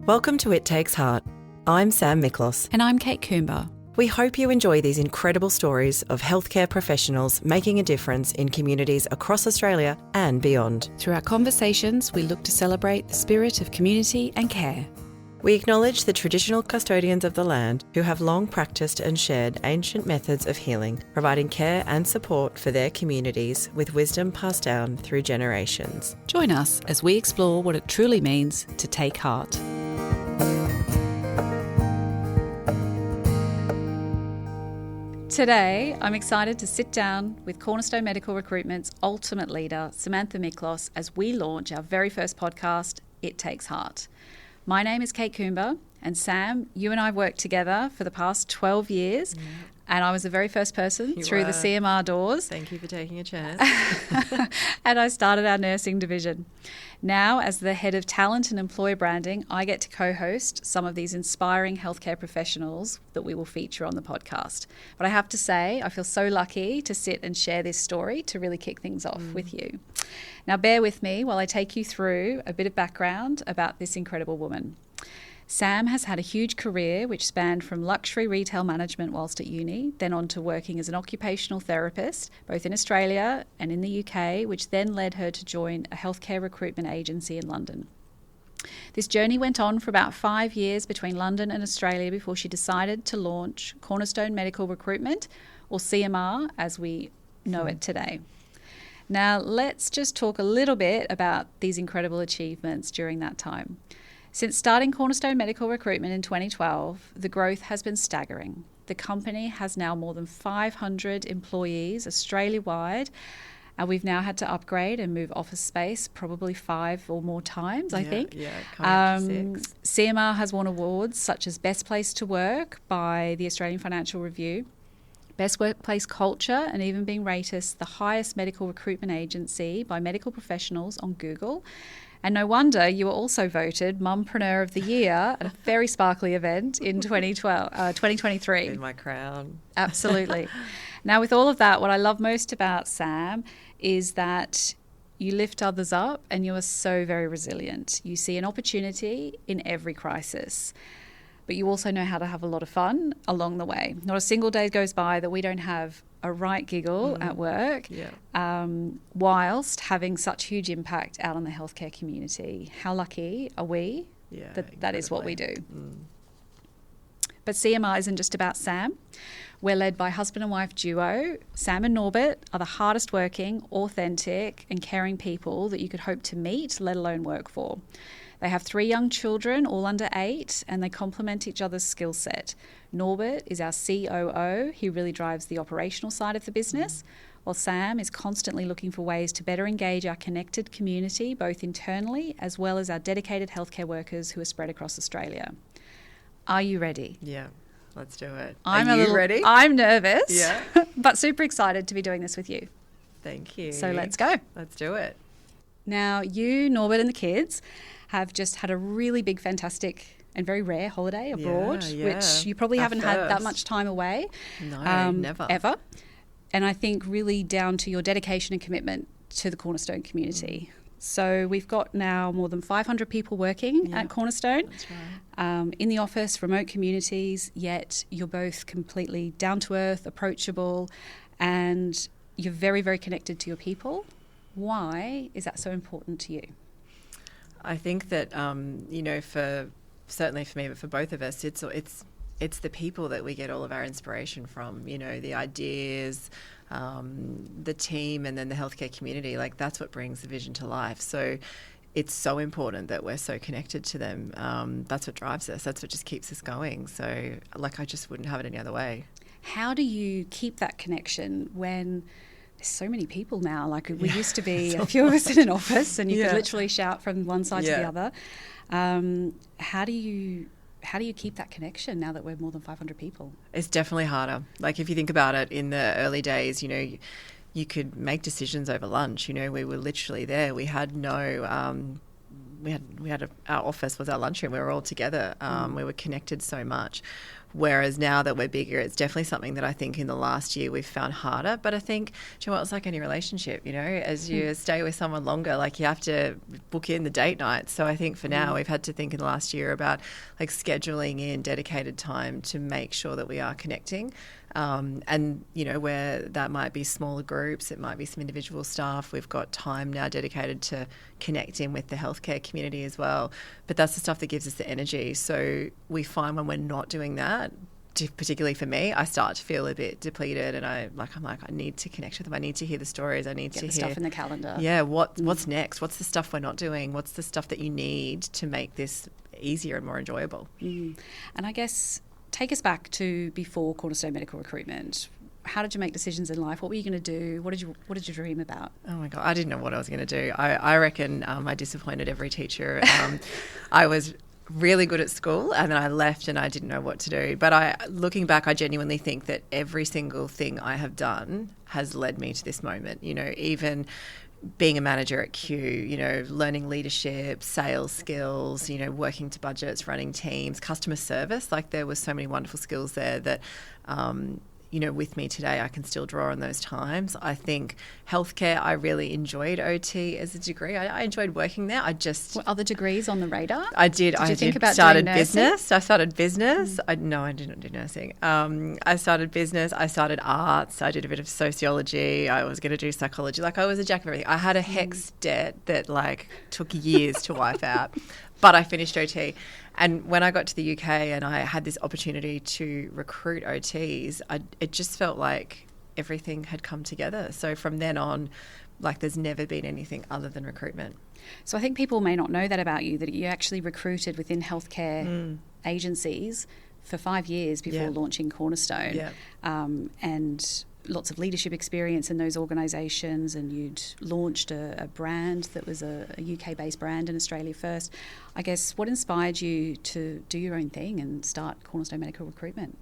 Welcome to It Takes Heart. I'm Sam Miklos. And I'm Kate Coomber. We hope you enjoy these incredible stories of healthcare professionals making a difference in communities across Australia and beyond. Through our conversations, we look to celebrate the spirit of community and care. We acknowledge the traditional custodians of the land who have long practiced and shared ancient methods of healing, providing care and support for their communities with wisdom passed down through generations. Join us as we explore what it truly means to take heart. Today, I'm excited to sit down with Cornerstone Medical Recruitment's ultimate leader, Samantha Miklos, as we launch our very first podcast, It Takes Heart. My name is Kate Coomber, and Sam, you and I have worked together for the past 12 years, and I was the very first person through the CMR doors. Thank you for taking a chance. And I started our nursing division. Now, as the head of talent and employer branding, I get to co-host some of these inspiring healthcare professionals that we will feature on the podcast. But I have to say, I feel so lucky to sit and share this story to really kick things off with you. Now, bear with me while I take you through a bit of background about this incredible woman. Sam has had a huge career which spanned from luxury retail management whilst at uni, then on to working as an occupational therapist, both in Australia and in the UK, which then led her to join a healthcare recruitment agency in London. This journey went on for about 5 years between London and Australia before she decided to launch Cornerstone Medical Recruitment, or CMR as we know it today. Now, let's just talk a little bit about these incredible achievements during that time. Since starting Cornerstone Medical Recruitment in 2012, the growth has been staggering. The company has now more than 500 employees Australia-wide, and we've now had to upgrade and move office space probably 5 or more times, I think. Yeah, coming up to 6. CMR has won awards such as Best Place to Work by the Australian Financial Review, Best Workplace Culture, and even being rated the highest medical recruitment agency by medical professionals on Google. And no wonder you were also voted Mumpreneur of the Year at a very sparkly event in 2023. In my crown. Absolutely. Now, with all of that, what I love most about Sam is that you lift others up and you are so very resilient. You see an opportunity in every crisis, but you also know how to have a lot of fun along the way. Not a single day goes by that we don't have a right giggle at work, whilst having such huge impact out on the healthcare community. How lucky are we that is what we do? But CMR isn't just about Sam. We're led by husband and wife duo. Sam and Norbert are the hardest working, authentic and caring people that you could hope to meet, let alone work for. They have 3 young children, all under 8, and they complement each other's skill set. Norbert is our COO. He really drives the operational side of the business, while Sam is constantly looking for ways to better engage our connected community, both internally as well as our dedicated healthcare workers who are spread across Australia. Are you ready? Yeah, let's do it. Are you ready? I'm nervous, but super excited to be doing this with you. Thank you. So let's go. Let's do it. Now, you, Norbert, and the kids have just had a really big, fantastic and very rare holiday abroad, which you probably haven't had that much time away. No, never. Ever. And I think really down to your dedication and commitment to the Cornerstone community. So we've got now more than 500 people working at Cornerstone. That's right. In the office, remote communities, yet you're both completely down to earth, approachable, and you're very, very connected to your people. Why is that so important to you? I think that, certainly for me, but for both of us, it's the people that we get all of our inspiration from, the ideas, the team, and then the healthcare community. Like, that's what brings the vision to life. So it's so important that we're so connected to them. That's what drives us. That's what just keeps us going. So, I just wouldn't have it any other way. How do you keep that connection when there's so many people now? Like, we used to be a few of us in an office and you could literally shout from one side to the other. How do you keep that connection now that we're more than 500 people? It's definitely harder. Like, if you think about it, in the early days, you could make decisions over lunch. We were literally there. We had no... our office was our lunchroom. We were all together. We were connected so much. Whereas now that we're bigger, it's definitely something that I think in the last year we've found harder. But I think, do you know what, it's like any relationship, you know, as you stay with someone longer, like you have to book in the date night. So I think for now we've had to think in the last year about like scheduling in dedicated time to make sure that we are connecting. And, you know, where that might be smaller groups, it might be some individual staff. We've got time now dedicated to connecting with the healthcare community as well. But that's the stuff that gives us the energy. So we find when we're not doing that, particularly for me, I start to feel a bit depleted, and I'm like, I need to connect with them. I need to hear the stories. I need to hear stuff in the calendar. Yeah, what's next? What's the stuff we're not doing? What's the stuff that you need to make this easier and more enjoyable? And I guess take us back to before Cornerstone Medical Recruitment. How did you make decisions in life? What were you going to do? What did you dream about? Oh my God, I didn't know what I was going to do. I reckon I disappointed every teacher. I was really good at school, and then I left and I didn't know what to do. But looking back, I genuinely think that every single thing I have done has led me to this moment. You know, even being a manager at Q, you know, learning leadership, sales skills, you know, working to budgets, running teams, customer service. Like there were so many wonderful skills there that, you know, with me today, I can still draw on those times. I think healthcare, I really enjoyed OT as a degree. I enjoyed working there. What other degrees on the radar? I did. Did you think about started doing business. I started business. No, I didn't do nursing. I started business. I started arts. I did a bit of sociology. I was going to do psychology. Like I was a jack of everything. I had a HEX debt that like took years to wipe out, but I finished OT. And when I got to the UK and I had this opportunity to recruit OTs, it just felt like everything had come together. So from then on, like there's never been anything other than recruitment. So I think people may not know that about you, that you actually recruited within healthcare agencies for 5 years before launching Cornerstone. Yeah. And lots of leadership experience in those organisations, and you'd launched a brand that was a UK-based brand in Australia first. I guess what inspired you to do your own thing and start Cornerstone Medical Recruitment?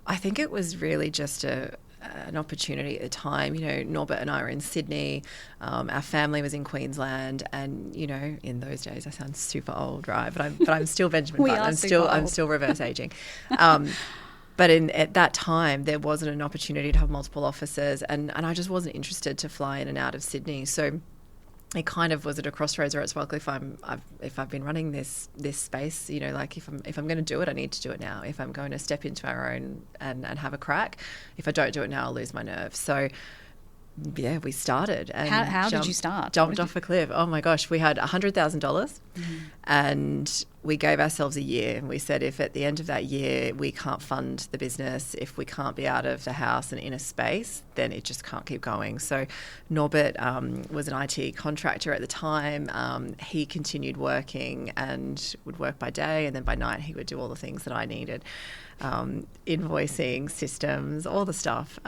I think it was really just an opportunity at the time. You know, Norbert and I were in Sydney. Our family was in Queensland, and you know, in those days, I sound super old, right? But I'm still Benjamin Button. I'm still reverse aging. But at that time, there wasn't an opportunity to have multiple offices, and I just wasn't interested to fly in and out of Sydney. So it kind of was at a crossroads where it's, well, if I've been running this space, you know, like if I'm going to do it, I need to do it now. If I'm going to step into our own and have a crack, if I don't do it now, I'll lose my nerve. So yeah, we started. And how did you start? Jumped off a cliff. Oh my gosh, we had $100,000 and we gave ourselves a year. And we said, if at the end of that year we can't fund the business, if we can't be out of the house and in a space, then it just can't keep going. So Norbert was an IT contractor at the time. He continued working and would work by day, and then by night he would do all the things that I needed, invoicing, systems, all the stuff.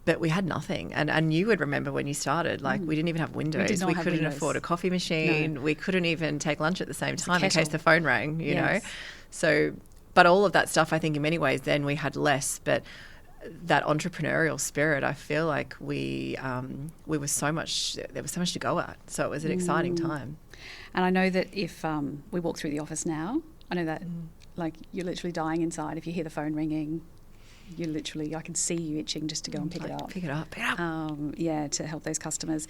But we had nothing. And you would remember when you started, like we didn't even have windows. We couldn't afford a coffee machine. No. We couldn't even take lunch at the same time in case the phone rang, you know. So, but all of that stuff, I think in many ways then we had less. But that entrepreneurial spirit, I feel like we were so much, there was so much to go at. So it was an exciting time. And I know that if we walk through the office now, I know that like you're literally dying inside if you hear the phone ringing. I can see you itching just to go and pick it up. Pick it up. To help those customers.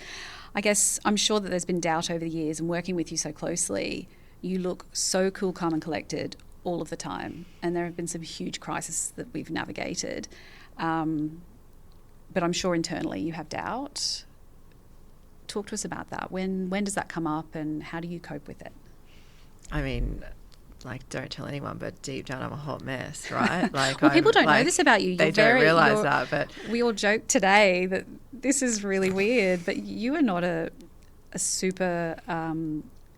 I guess I'm sure that there's been doubt over the years, and working with you so closely, you look so cool, calm and collected all of the time. And there have been some huge crises that we've navigated. But I'm sure internally you have doubt. Talk to us about that. When does that come up, and how do you cope with it? I mean, like, don't tell anyone, but deep down I'm a hot mess, right? Like, well, people don't know this about you. They don't realise that, but we all joke today that this is really weird, but you are not a super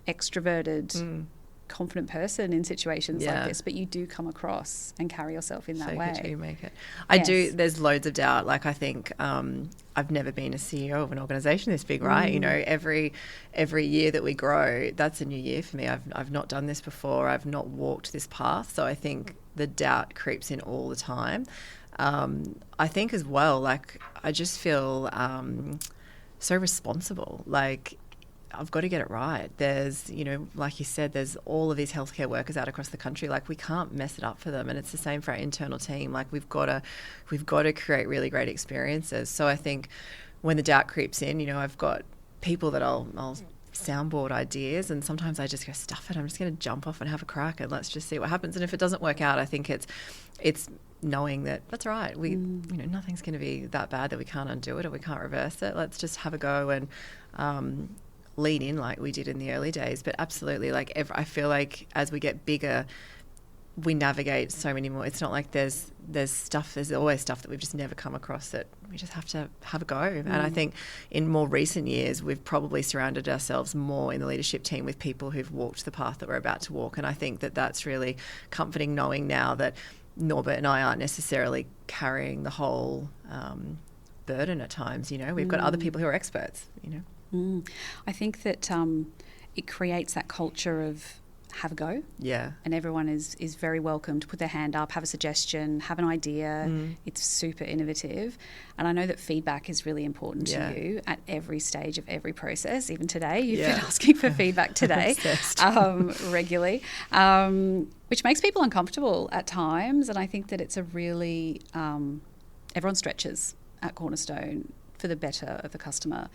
extroverted, confident person in situations like this, but you do come across and carry yourself in that way. So you make it. I do. There's loads of doubt. Like, I think I've never been a CEO of an organisation this big, right? You know, every year that we grow, that's a new year for me. I've not done this before. I've not walked this path. So I think the doubt creeps in all the time. I think as well, like, I just feel so responsible. Like, I've got to get it right. There's, like you said, there's all of these healthcare workers out across the country. Like, we can't mess it up for them. And it's the same for our internal team. Like, we've got to create really great experiences. So I think when the doubt creeps in, I've got people that I'll soundboard ideas, and sometimes I just go, stuff it, I'm just going to jump off and have a crack and let's just see what happens. And if it doesn't work out, I think it's knowing that that's right. We, nothing's going to be that bad that we can't undo it or we can't reverse it. Let's just have a go and lean in like we did in the early days. But absolutely, like I feel like as we get bigger, we navigate so many more. It's not like there's always stuff that we've just never come across that we just have to have a go. And I think in more recent years, we've probably surrounded ourselves more in the leadership team with people who've walked the path that we're about to walk. And I think that that's really comforting, knowing now that Norbert and I aren't necessarily carrying the whole burden at times. We've got other people who are experts. I think that it creates that culture of have a go. Yeah. And everyone is very welcome to put their hand up, have a suggestion, have an idea. It's super innovative. And I know that feedback is really important to you at every stage of every process. Even today, you've been asking for feedback today regularly, which makes people uncomfortable at times. And I think that it's a really, everyone stretches at Cornerstone for the better of the customer.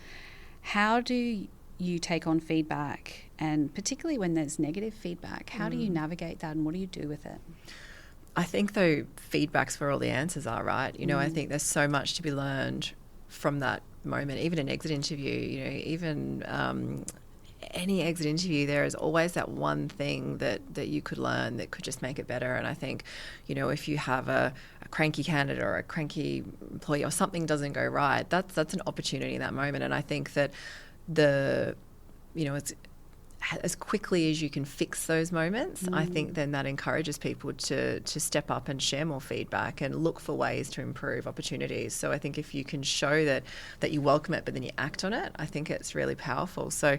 How do you take on feedback, and particularly when there's negative feedback, how do you navigate that and what do you do with it? I think, though, feedback's where all the answers are, right? I think there's so much to be learned from that moment. Even an exit interview, even any exit interview, there is always that one thing that you could learn that could just make it better. And I think, if you have a cranky candidate or a cranky employee or something doesn't go right, that's an opportunity in that moment. And I think that it's as quickly as you can fix those moments, I think then that encourages people to step up and share more feedback and look for ways to improve opportunities. So I think if you can show that you welcome it, but then you act on it, I think it's really powerful. So,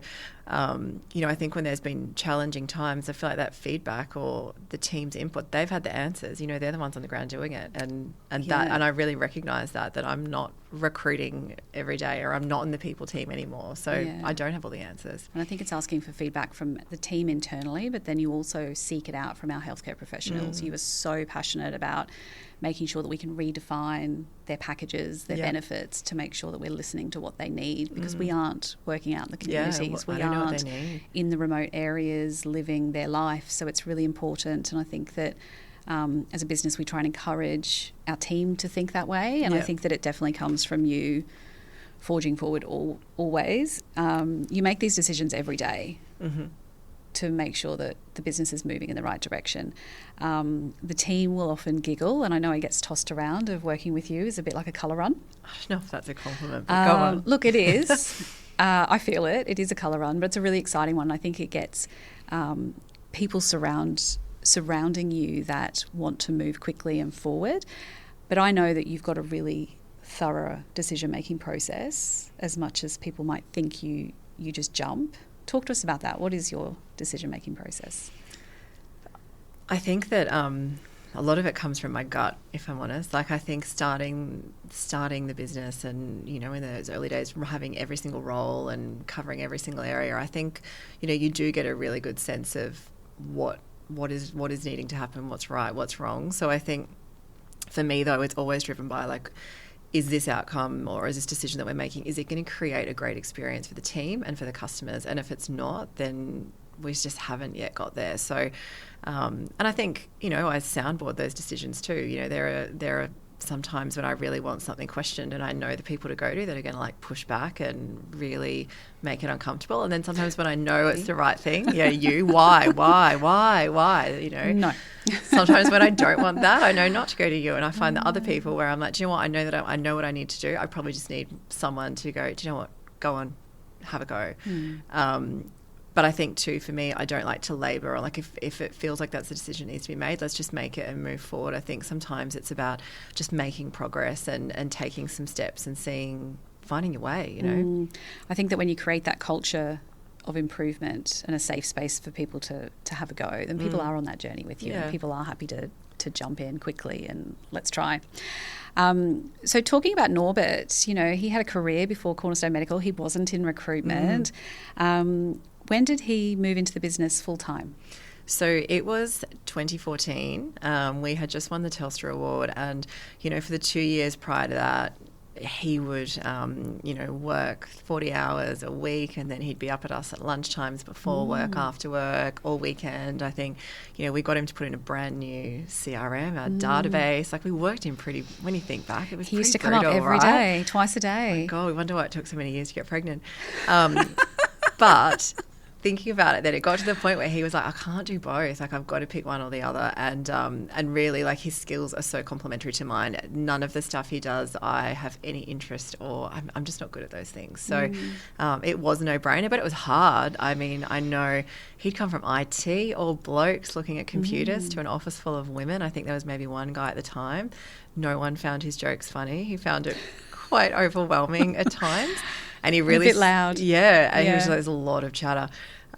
I think when there's been challenging times, I feel like that feedback or the team's input, they've had the answers. They're the ones on the ground doing it, and I really recognise that I'm not recruiting every day, or I'm not in the people team anymore. So I don't have all the answers. And I think it's asking for feedback from the team internally, but then you also seek it out from our healthcare professionals. You are so passionate about making sure that we can redefine their packages, their benefits, to make sure that we're listening to what they need, because we aren't working out in the communities. We aren't in the remote areas living their life. So it's really important. And I think that as a business, we try and encourage our team to think that way. And I think that it definitely comes from you forging forward always. You make these decisions every day to make sure that the business is moving in the right direction. The team will often giggle, and I know it gets tossed around, of working with you is a bit like a colour run. I don't know if that's a compliment, but go on. Look, it is. I feel it. It is a colour run, but it's a really exciting one. I think it gets people surrounding you that want to move quickly and forward. But I know that you've got a really thorough decision-making process, as much as people might think you just jump. Talk to us about that. What is your decision-making process? I think that a lot of it comes from my gut, if I'm honest. Like, I think starting the business and, in those early days, having every single role and covering every single area, I think, you do get a really good sense of what is needing to happen, what's right, what's wrong. So I think for me, though, it's always driven by, like, is this outcome or is this decision that we're making, is it going to create a great experience for the team and for the customers? And if it's not, then we just haven't yet got there. So, and I think, I soundboard those decisions too. There are sometimes when I really want something questioned and I know the people to go to that are going to like push back and really make it uncomfortable. And then sometimes when I know it's the right thing, why, No. Sometimes when I don't want that, I know not to go to you. And I find that other people where I'm like, do you know what? I know that I know what I need to do. I probably just need someone to go, do you know what? Go on, have a go. But I think too, for me, I don't like to labour, or like if it feels like that's the decision that needs to be made, let's just make it and move forward. I think sometimes it's about just making progress and taking some steps and finding your way, I think that when you create that culture of improvement and a safe space for people to have a go, then people are on that journey with you and people are happy to to jump in quickly and let's try. So talking about Norbert, he had a career before Cornerstone Medical. He wasn't in recruitment. When did he move into the business full time? So it was 2014. We had just won the Telstra Award, and for the 2 years prior to that, he would work 40 hours a week, and then he'd be up at us at lunchtimes before work, after work, all weekend. I think we got him to put in a brand new CRM, our database. Like, we worked him pretty, when you think back, it was he used to brutal, come up every day, twice a day. Oh my God, we wonder why it took so many years to get pregnant. But thinking about it, then it got to the point where he was like, I can't do both. Like, I've got to pick one or the other. And really, like, his skills are so complementary to mine. None of the stuff he does I have any interest, or I'm just not good at those things. So it was a no-brainer, but it was hard. I mean, I know he'd come from IT, all blokes looking at computers, to an office full of women. I think there was maybe one guy at the time. No one found his jokes funny. He found it quite overwhelming at times. And he really... A bit loud. Yeah. And he was like, there's a lot of chatter.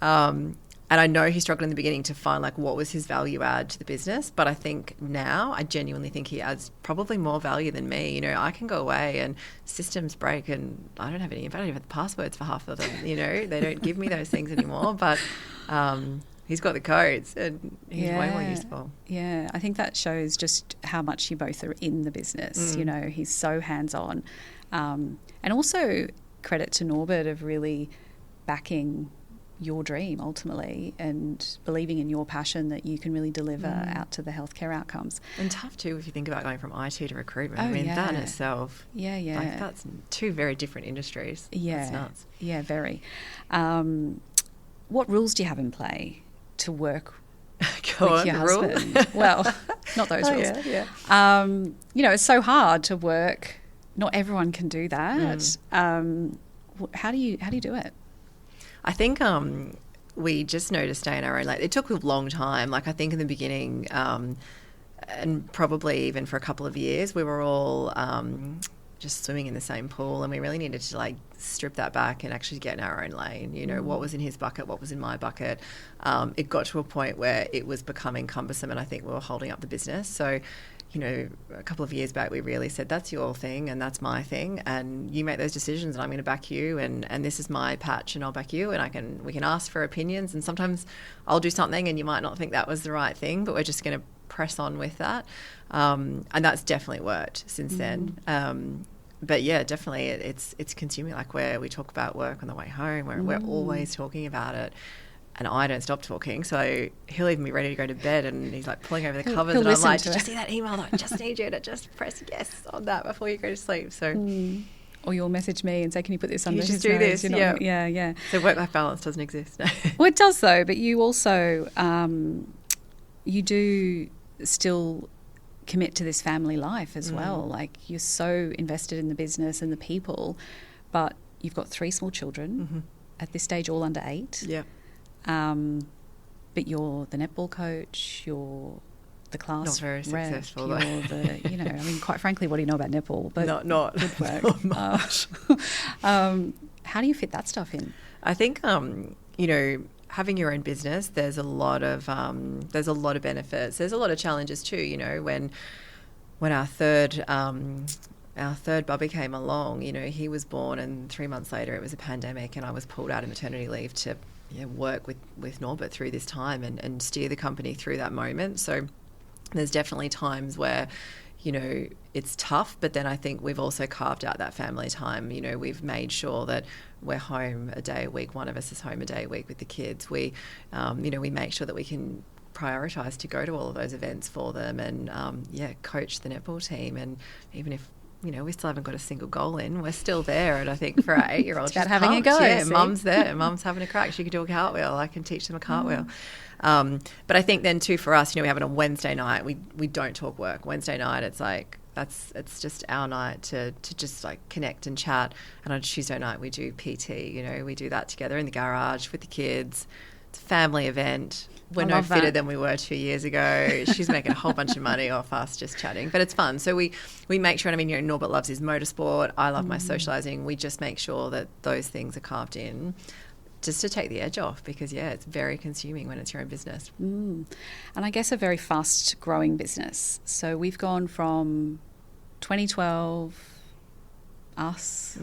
And I know he struggled in the beginning to find like what was his value add to the business. But I think now, I genuinely think he adds probably more value than me. I can go away and systems break and I don't have any, I don't even have the passwords for half of them. They don't give me those things anymore. But he's got the codes and he's way more useful. Yeah, I think that shows just how much you both are in the business. He's so hands-on. And also credit to Norbert of really backing your dream ultimately and believing in your passion that you can really deliver out to the healthcare outcomes. And tough too if you think about going from IT to recruitment. That in itself. Yeah. Like, that's two very different industries. Yeah. That's nuts. Yeah, very. What rules do you have in play to work with your husband? Well, not those rules. Yeah. It's so hard to work. Not everyone can do that. How do you do it? I think we just know to stay in our own lane. It took a long time. Like, I think in the beginning, and probably even for a couple of years, we were all just swimming in the same pool, and we really needed to like strip that back and actually get in our own lane. What was in his bucket, what was in my bucket. It got to a point where it was becoming cumbersome, and I think we were holding up the business. So, a couple of years back, we really said, that's your thing and that's my thing, and you make those decisions and I'm going to back you, and this is my patch and I'll back you, and we can ask for opinions, and sometimes I'll do something and you might not think that was the right thing, but we're just going to press on with that. And that's definitely worked since then. But yeah, definitely it's consuming. Like, where we talk about work on the way home, we're always talking about it. And I don't stop talking, so he'll even be ready to go to bed, and he's like pulling over the covers, and I'm like, did you see that email? I just need you to just press yes on that before you go to sleep. So, or you'll message me and say, can you put this under his do nose? This? Yeah. So work-life balance doesn't exist. Well, it does though, but you also, you do still commit to this family life as well. Like, you're so invested in the business and the people, but you've got 3 small children at this stage, all under 8. Yeah. But you're the netball coach, you're the class not very rep, successful, you're the, quite frankly, what do you know about netball? But not good work. Not much. How do you fit that stuff in? I think, having your own business, there's a lot of benefits. There's a lot of challenges too. When our third bubby came along, he was born, and 3 months later it was a pandemic, and I was pulled out of maternity leave to work with Norbert through this time and steer the company through that moment. So there's definitely times where, it's tough, but then I think we've also carved out that family time. We've made sure that we're home a day a week. One of us is home a day a week with the kids. We make sure that we can prioritise to go to all of those events for them, and coach the netball team. And even if we still haven't got a single goal in, we're still there. And I think for our 8-year-old, it's about having a go. Yeah, mum's there. Mum's having a crack. She can do a cartwheel. I can teach them a cartwheel. But I think then too, for us, we have it on Wednesday night. We don't talk work. Wednesday night, it's like, it's just our night to just like connect and chat. And on Tuesday night, we do PT. We do that together in the garage with the kids. It's a family event. We're no fitter than we were 2 years ago. She's making a whole bunch of money off us just chatting, but it's fun. So we make sure, Norbert loves his motorsport. I love my socialising. We just make sure that those things are carved in. just to take the edge off, because it's very consuming when it's your own business. And I guess a very fast growing business. So we've gone from 2012, us.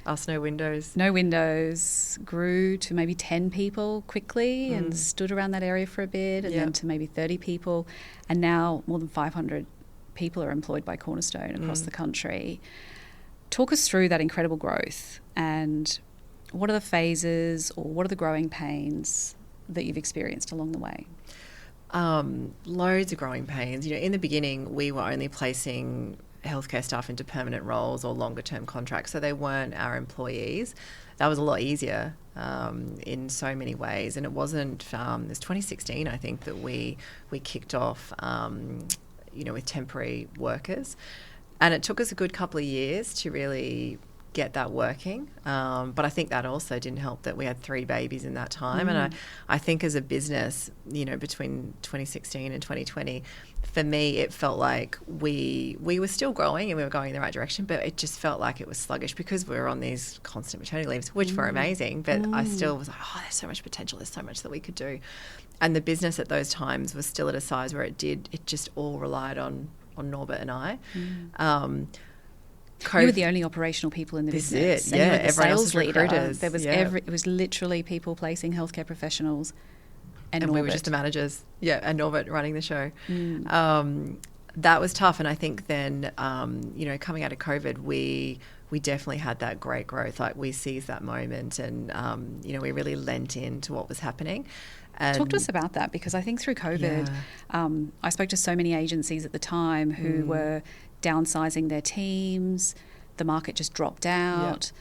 Us, no windows. No windows, grew to maybe 10 people quickly and stood around that area for a bit, and then to maybe 30 people. And now more than 500 people are employed by Cornerstone across the country. Talk us through that incredible growth, and what are the phases or what are the growing pains that you've experienced along the way? Loads of growing pains. In the beginning, we were only placing healthcare staff into permanent roles or longer term contracts, so they weren't our employees. That was a lot easier in so many ways, and it wasn't it was 2016, I think, that we kicked off with temporary workers, and it took us a good couple of years to really get that working, but I think that also didn't help that we had 3 babies in that time. And I think as a business, between 2016 and 2020, for me it felt like we were still growing and we were going in the right direction, but it just felt like it was sluggish because we were on these constant maternity leaves, which were amazing, but I still was like, there's so much potential, there's so much that we could do. And the business at those times was still at a size where it just all relied on Norbert and I. You were the only operational people in the business. And you were the everyone sales leader. Recruiters. There was it was literally people placing healthcare professionals, and we were just the managers. And Norbert running the show. That was tough, and I think then, coming out of COVID, we definitely had that great growth. Like, we seized that moment, and we really lent into what was happening. And talk to us about that, because I think through COVID, I spoke to so many agencies at the time who were downsizing their teams. The market just dropped out.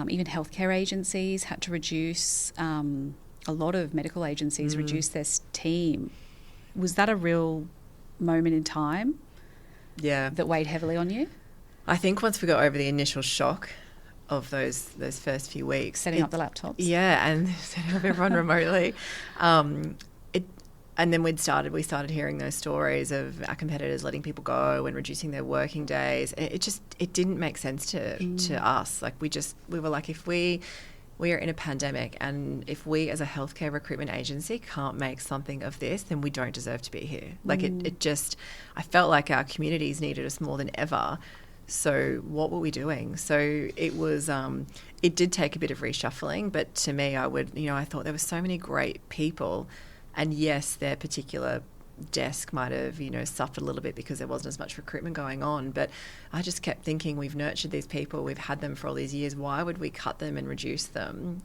Even healthcare agencies had to reduce. A lot of medical agencies reduced their team. Was that a real moment in time that weighed heavily on you? I think once we got over the initial shock of those first few weeks, setting up the laptops, and setting up everyone remotely, and then we started hearing those stories of our competitors letting people go and reducing their working days. It didn't make sense to us. Like, we were like, if we are in a pandemic, and if we as a healthcare recruitment agency can't make something of this, then we don't deserve to be here. Like, I felt like our communities needed us more than ever. So what were we doing? So it was, it did take a bit of reshuffling, but to me, I thought there were so many great people, and yes, their particular desk might have, suffered a little bit because there wasn't as much recruitment going on, but I just kept thinking, we've nurtured these people, we've had them for all these years, why would we cut them and reduce them?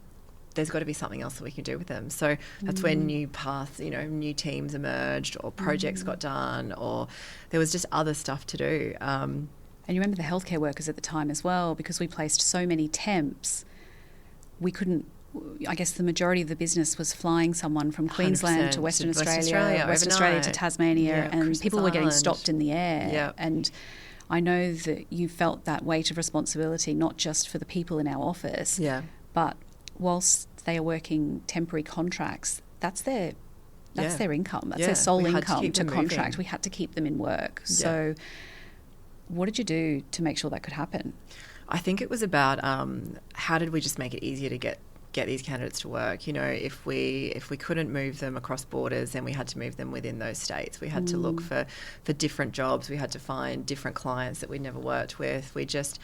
There's got to be something else that we can do with them. So that's when new paths, new teams emerged, or projects got done, or there was just other stuff to do. And you remember the healthcare workers at the time as well, because we placed so many temps, we couldn't, I guess the majority of the business was flying someone from Queensland to Western Australia to Tasmania, and Christmas people were getting stopped in the air. And I know that you felt that weight of responsibility, not just for the people in our office, but whilst they are working temporary contracts, that's their income, that's their sole income to contract. We had to keep them in work. So what did you do to make sure that could happen? I think it was about how did we just make it easier to get these candidates to work. If we couldn't move them across borders, then we had to move them within those states. We had to look for different jobs. We had to find different clients that we'd never worked with. We just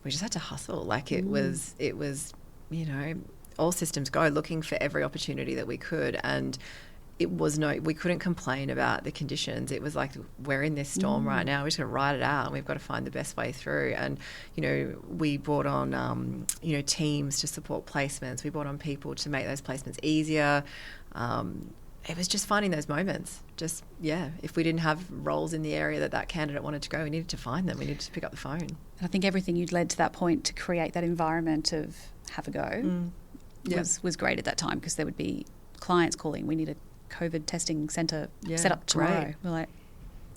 had to hustle. Like, it was all systems go, looking for every opportunity that we could. And we couldn't complain about the conditions. It was like, we're in this storm right now, we're just going to ride it out, and we've got to find the best way through. And we brought on teams to support placements. We brought on people to make those placements easier. It was just finding those moments. If we didn't have roles in the area that candidate wanted to go, we needed to find them. We needed to pick up the phone. And I think everything you'd led to that point to create that environment of have a go was great at that time, because there would be clients calling, we need a COVID testing centre set up tomorrow. Great. We're like,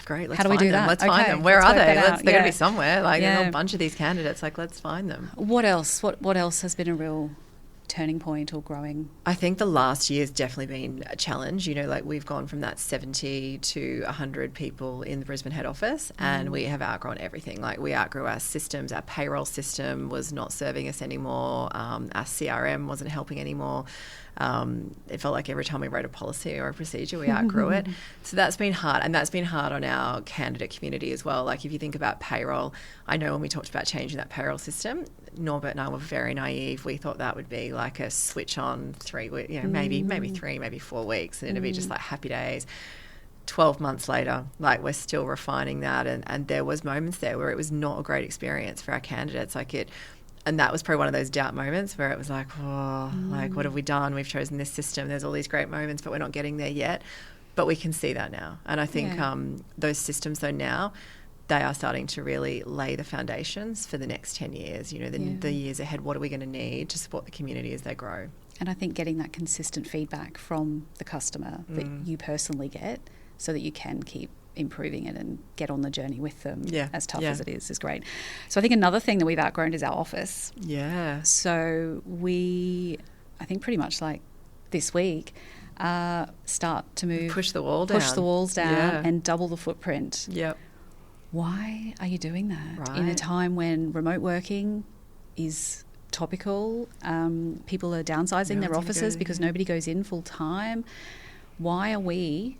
great, let's how do we do that? Let's find them. Where are they? They're going to be somewhere. Like, there's a bunch of these candidates. Like, let's find them. What else? What else has been a real turning point or growing? I think the last year has definitely been a challenge. You know, like we've gone from that 70 to 100 people in the Brisbane head office, and we have outgrown everything. Like we outgrew our systems. Our payroll system was not serving us anymore. Our CRM wasn't helping anymore. It felt like every time we wrote a policy or a procedure, we outgrew it. So that's been hard. And that's been hard on our candidate community as well. Like if you think about payroll, I know when we talked about changing that payroll system, Norbert and I were very naive. We thought that would be like a switch on 3 weeks, maybe 3, maybe 4 weeks, and it'd be just like happy days. 12 months later, like we're still refining that. And there was moments there where it was not a great experience for our candidates. And that was probably one of those doubt moments where it was like, like, what have we done? We've chosen this system. There's all these great moments, but we're not getting there yet. But we can see that now. And I think those systems, though, now, they are starting to really lay the foundations for the next 10 years. You know, the years ahead, what are we going to need to support the community as they grow? And I think getting that consistent feedback from the customer that you personally get so that you can keep improving it and get on the journey with them, as tough as it is great. So I think another thing that we've outgrown is our office. Yeah. So I think pretty much like this week, start to move. Push the walls down and double the footprint. Yep. Why are you doing that in a time when remote working is topical? People are downsizing their offices because nobody goes in full time. Why are we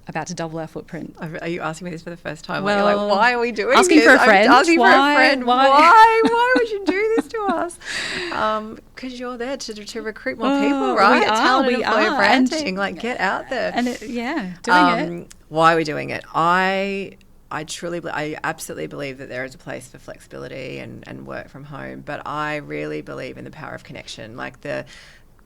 about to double our footprint? Are you asking me this for the first time? Well, like, why are we doing asking this? For a friend. Asking for a friend. Why would you do this to us? Because you're there to recruit more people, right? Talent and employer branding. Like, get out there. And doing it. Why are we doing it? I absolutely believe that there is a place for flexibility and work from home, but I really believe in the power of connection.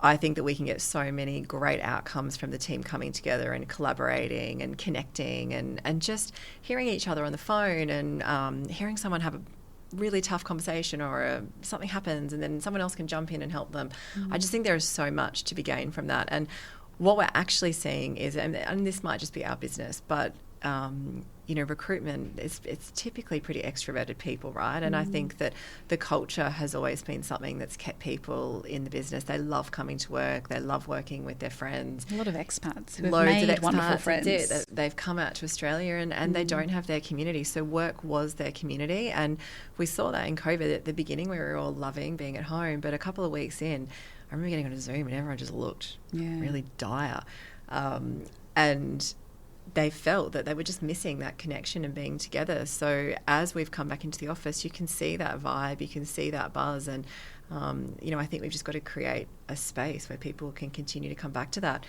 I think that we can get so many great outcomes from the team coming together and collaborating and connecting and just hearing each other on the phone and hearing someone have a really tough conversation or something happens and then someone else can jump in and help them. I just think there is so much to be gained from that. And what we're actually seeing is, and this might just be our business, but recruitment it's typically pretty extroverted people, right? And I think that the culture has always been something that's kept people in the business. They love coming to work. They love working with their friends. A lot of expats who have made wonderful friends. They've come out to Australia and they don't have their community. So work was their community. And we saw that in COVID. At the beginning, we were all loving being at home. But a couple of weeks in, I remember getting on a Zoom and everyone just looked really dire. And they felt that they were just missing that connection and being together. So as we've come back into the office, you can see that vibe, you can see that buzz. And, I think we've just got to create a space where people can continue to come back to that.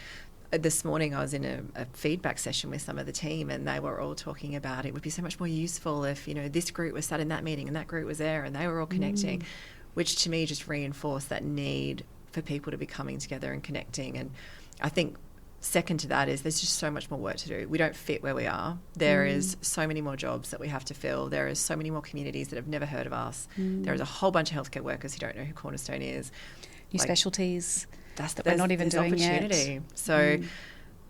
This morning I was in a feedback session with some of the team and they were all talking about it would be so much more useful if, this group was sat in that meeting and that group was there and they were all connecting, which to me just reinforced that need for people to be coming together and connecting. And I think second to that is there's just so much more work to do. We don't fit where we are. There is so many more jobs that we have to fill. There is so many more communities that have never heard of us. There is a whole bunch of healthcare workers who don't know who Cornerstone is. New specialties that we're not even doing opportunity. Yet. So,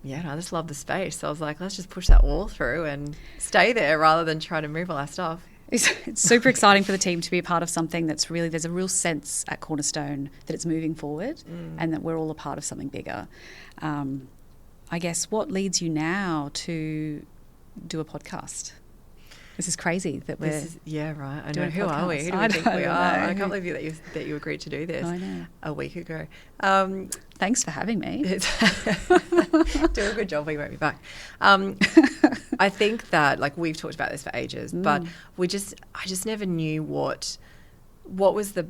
I just love the space. So I was like, let's just push that wall through and stay there rather than try to move all our stuff. It's super exciting for the team to be a part of something that's really, there's a real sense at Cornerstone that it's moving forward and that we're all a part of something bigger. I guess what leads you now to do a podcast? This is crazy that we're right. I know. Who are we? Who do we think we are? I can't believe that you agreed to do this a week ago. Thanjust for having me. Do a good job. We won't be back. I think that we've talked about this for ages, but I just never knew what was the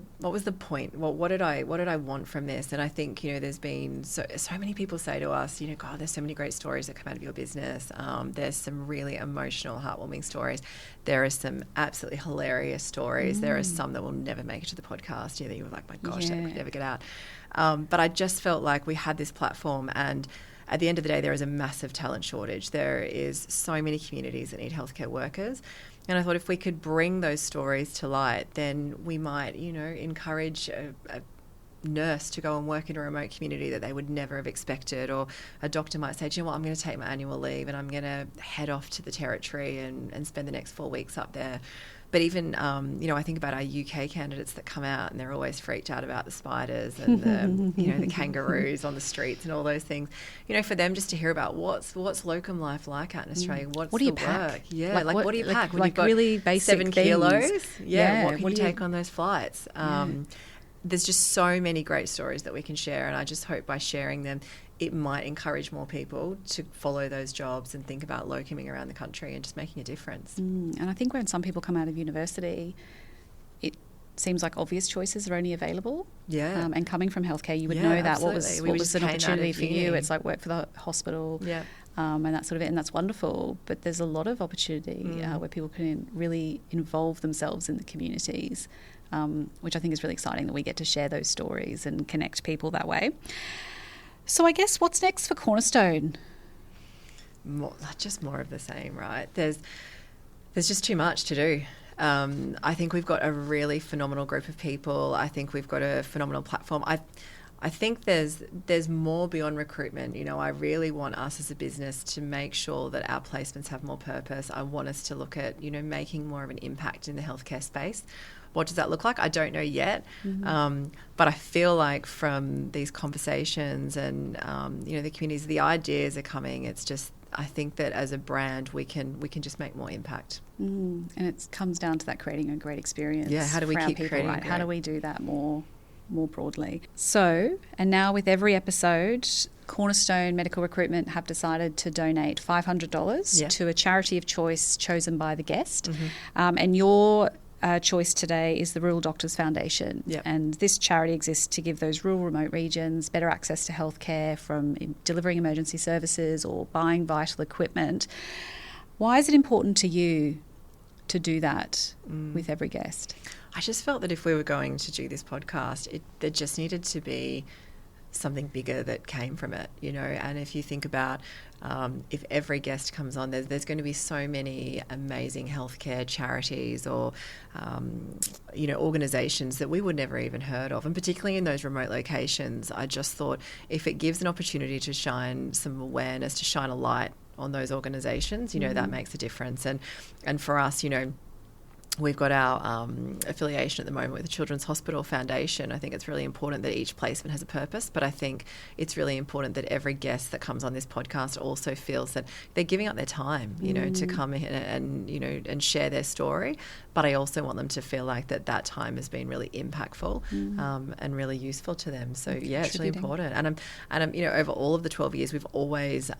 point? What did I want from this? And I think there's been so many people say to us, God, there's so many great stories that come out of your business. There's some really emotional, heartwarming stories. There are some absolutely hilarious stories. There are some that will never make it to the podcast. That you were like, my gosh, that would never get out. But I just felt like we had this platform, and at the end of the day, there is a massive talent shortage. There is so many communities that need healthcare workers. And I thought if we could bring those stories to light, then we might, encourage a nurse to go and work in a remote community that they would never have expected. Or a doctor might say, do you know what, I'm going to take my annual leave and I'm going to head off to the territory and spend the next 4 weeks up there. But even, I think about our UK candidates that come out and they're always freaked out about the spiders and the kangaroos on the streets and all those things. For them just to hear about what's locum life like out in Australia. What do you the pack? work? Yeah, what do you pack? When like you've got really basic 7 things. kilos? Yeah, what can what you do you take on those flights? There's just so many great stories that we can share, and I just hope by sharing them it might encourage more people to follow those jobs and think about locuming around the country and just making a difference. And I think when some people come out of university, it seems like obvious choices are only available. Yeah. And coming from healthcare, you would know that. Absolutely. What was an opportunity for you? It's like work for the hospital. Yeah. And that sort of it, and that's wonderful. But there's a lot of opportunity where people can really involve themselves in the communities, which I think is really exciting that we get to share those stories and connect people that way. So I guess what's next for Cornerstone? Just more of the same, right? There's just too much to do. I think we've got a really phenomenal group of people. I think we've got a phenomenal platform. I think there's more beyond recruitment. I really want us as a business to make sure that our placements have more purpose. I want us to look at, making more of an impact in the healthcare space. What does that look like? I don't know yet. But I feel like from these conversations and, the communities, the ideas are coming. It's just, I think that as a brand, we can just make more impact. And it comes down to that creating a great experience. Yeah, how do we for keep our people, creating right? great? How do we do that more broadly? So, and now with every episode, Cornerstone Medical Recruitment have decided to donate $500 to a charity of choice chosen by the guest. And your choice today is the Rural Doctors Foundation. And this charity exists to give those rural remote regions better access to healthcare, from delivering emergency services or buying vital equipment. Why is it important to you to do that with every guest? I just felt that if we were going to do this podcast, there just needed to be something bigger that came from it, and if you think about if every guest comes on, there's going to be so many amazing healthcare charities or organisations that we would never even heard of, and particularly in those remote locations. I just thought if it gives an opportunity to shine some awareness, to shine a light on those organisations, that makes a difference. And for us, we've got our affiliation at the moment with the Children's Hospital Foundation. I think it's really important that each placement has a purpose, but I think it's really important that every guest that comes on this podcast also feels that they're giving up their time, to come in and share their story. But I also want them to feel like that time has been really impactful and really useful to them. So it's really important. And I'm over all of the 12 years, we've always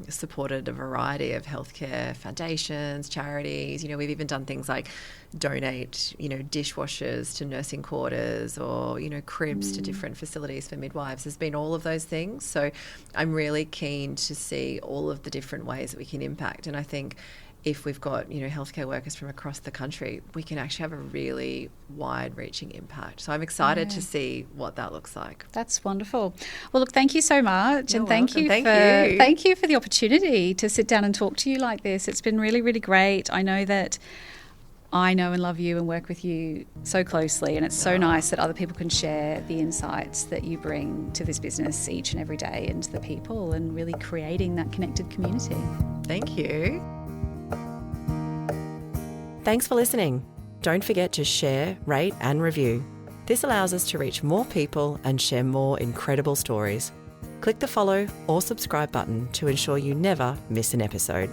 supported a variety of healthcare foundations, charities. We've even done things like donate, dishwashers to nursing quarters or, cribs to different facilities for midwives. There's been all of those things. So I'm really keen to see all of the different ways that we can impact. And I think if we've got, healthcare workers from across the country, we can actually have a really wide-reaching impact. So I'm excited to see what that looks like. That's wonderful. Well, look, thank you so much. You're and thank welcome. you thank you for the opportunity to sit down and talk to you like this. It's been really, really great. I know that I know and love you and work with you so closely, and it's so nice that other people can share the insights that you bring to this business each and every day and to the people, and really creating that connected community. Thank you. Thanks for listening. Don't forget to share, rate and review. This allows us to reach more people and share more incredible stories. Click the follow or subscribe button to ensure you never miss an episode.